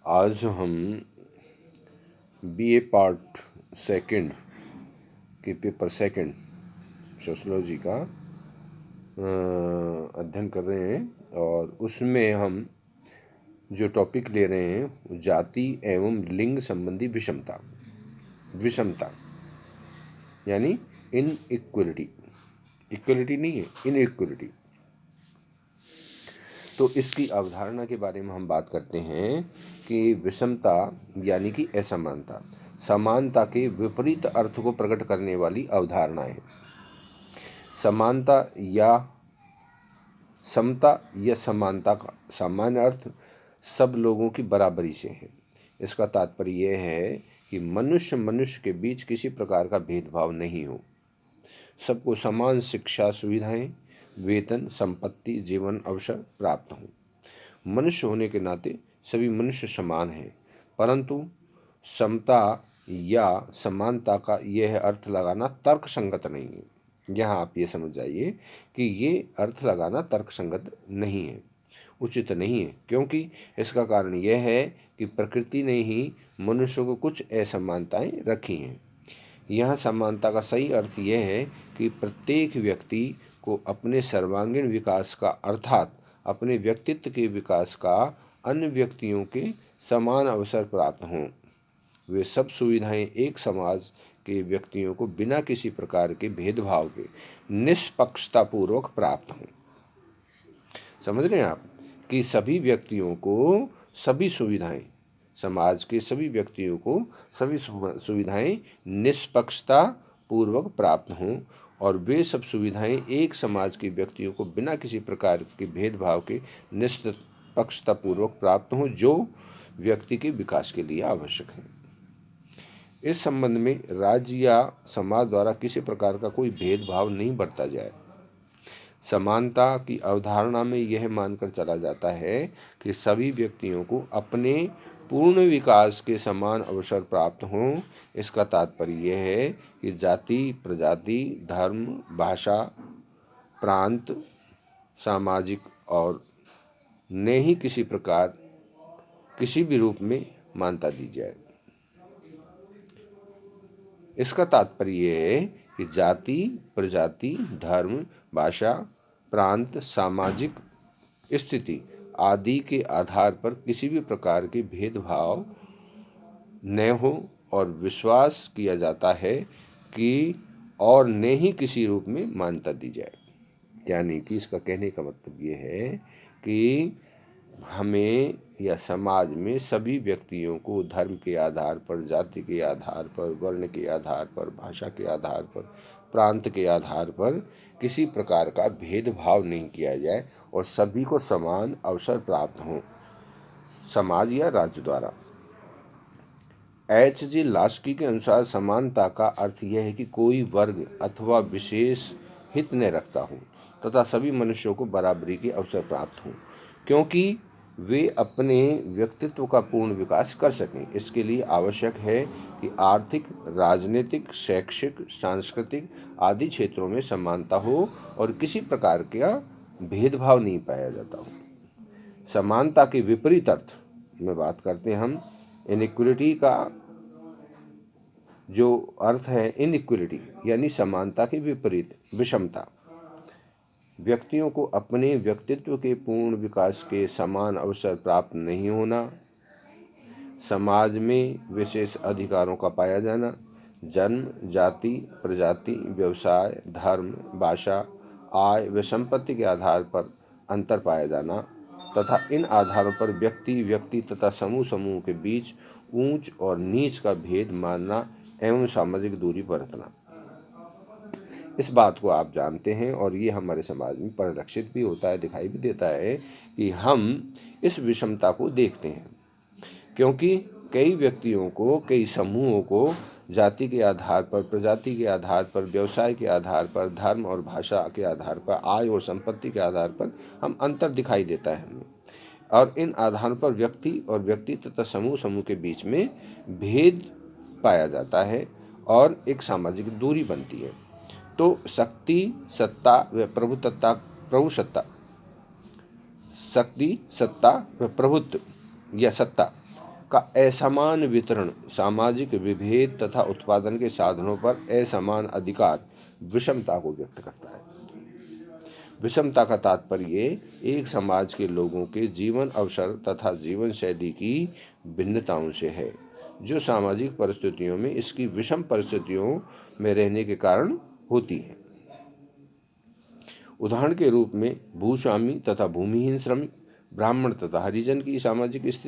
आज हम BA part second के पेपर सेकंड सोशलॉजी का अध्ययन कर रहे हैं और उसमें हम जो टॉपिक ले रहे हैं वो जाति एवं लिंग संबंधी विषमता यानी इनइक्वलिटी। इक्वलिटी नहीं है, इनइक्वलिटी। तो इसकी अवधारणा के बारे में हम बात करते हैं कि विषमता यानी कि असमानता समानता के विपरीत अर्थ को प्रकट करने वाली अवधारणा है। समानता या समता या समानता का सामान्य अर्थ सब लोगों की बराबरी से है। इसका तात्पर्य यह है कि मनुष्य के बीच किसी प्रकार का भेदभाव नहीं हो, सबको समान शिक्षा सुविधाएं, वेतन, संपत्ति, जीवन अवसर प्राप्त हों। मनुष्य होने के नाते सभी मनुष्य समान हैं, परंतु समता या समानता का यह अर्थ लगाना तर्कसंगत नहीं है। यहाँ आप ये समझ जाइए कि ये अर्थ लगाना तर्कसंगत नहीं है, उचित नहीं है, क्योंकि इसका कारण यह है कि प्रकृति ने ही मनुष्य को कुछ असमानताएं रखी हैं। यह समानता का सही अर्थ यह है कि प्रत्येक व्यक्ति को अपने सर्वांगीण विकास का अर्थात अपने व्यक्तित्व के विकास का अन्य व्यक्तियों के समान अवसर प्राप्त हों। वे सब सुविधाएं एक समाज के व्यक्तियों को बिना किसी प्रकार के भेदभाव के निष्पक्षतापूर्वक प्राप्त हों। समझ रहे हैं आप कि सभी व्यक्तियों को सभी सुविधाएं, समाज के सभी व्यक्तियों को सभी सुविधाएं निष्पक्षता पूर्वक प्राप्त हों और वे सब सुविधाएं एक समाज के व्यक्तियों को बिना किसी प्रकार के भेदभाव के निष्पक्षता पूर्वक प्राप्त हों, जो व्यक्ति के विकास के लिए आवश्यक है। इस संबंध में राज्य या समाज द्वारा किसी प्रकार का कोई भेदभाव नहीं बरता जाए। समानता की अवधारणा में यह मानकर चला जाता है कि सभी व्यक्तियों को अपने पूर्ण विकास के समान अवसर प्राप्त हों। इसका तात्पर्य यह है कि जाति, प्रजाति, धर्म, भाषा, प्रांत, सामाजिक और न ही किसी प्रकार किसी भी रूप में मान्यता दी जाए। इसका तात्पर्य यह है कि जाति, प्रजाति, धर्म, भाषा, प्रांत, सामाजिक स्थिति आदि के आधार पर किसी भी प्रकार के भेदभाव न हो और विश्वास किया जाता है कि और न ही किसी रूप में मान्यता दी जाए। यानी कि इसका कहने का मतलब ये है कि हमें या समाज में सभी व्यक्तियों को धर्म के आधार पर, जाति के आधार पर, वर्ण के आधार पर, भाषा के आधार पर, प्रांत के आधार पर किसी प्रकार का भेदभाव नहीं किया जाए और सभी को समान अवसर प्राप्त हों समाज या राज्य द्वारा। H.G. लास्की के अनुसार समानता का अर्थ यह है कि कोई वर्ग अथवा विशेष हित न रखता हो तथा सभी मनुष्यों को बराबरी के अवसर प्राप्त हों, क्योंकि वे अपने व्यक्तित्व का पूर्ण विकास कर सकें। इसके लिए आवश्यक है कि आर्थिक, राजनीतिक, शैक्षिक, सांस्कृतिक आदि क्षेत्रों में समानता हो और किसी प्रकार का भेदभाव नहीं पाया जाता हो। समानता के विपरीत अर्थ में बात करते हैं हम। इनइक्वलिटी का जो अर्थ है इनइक्वलिटी यानी समानता के विपरीत विषमता। व्यक्तियों को अपने व्यक्तित्व के पूर्ण विकास के समान अवसर प्राप्त नहीं होना, समाज में विशेष अधिकारों का पाया जाना, जन्म, जाति, प्रजाति, व्यवसाय, धर्म, भाषा, आय व संपत्ति के आधार पर अंतर पाया जाना तथा इन आधारों पर व्यक्ति तथा समूह के बीच ऊंच और नीच का भेद मानना एवं सामाजिक दूरी बरतना। इस बात को आप जानते हैं और ये हमारे समाज में परिलक्षित भी होता है, दिखाई भी देता है कि हम इस विषमता को देखते हैं, क्योंकि कई व्यक्तियों को, कई समूहों को जाति के आधार पर, प्रजाति के आधार पर, व्यवसाय के आधार पर, धर्म और भाषा के आधार पर, आय और संपत्ति के आधार पर हम अंतर दिखाई देता है हमें, और इन आधारों पर व्यक्ति तथा समूह के बीच में भेद पाया जाता है और एक सामाजिक दूरी बनती है। तो शक्ति, सत्ता व शक्ति, सत्ता व प्रभुत्व या सत्ता का असमान वितरण, सामाजिक विभेद तथा उत्पादन के साधनों पर असमान अधिकार विषमता को व्यक्त करता है। विषमता का तात्पर्य एक समाज के लोगों के जीवन अवसर तथा जीवन शैली की भिन्नताओं से है, जो सामाजिक परिस्थितियों में इसकी विषम परिस्थितियों में रहने के कारण होती हैं। उदाहरण के रूप में भूस्वामी तथा भूमिहीन श्रमिक, ब्राह्मण तथा हरिजन की सामाजिक स्थिति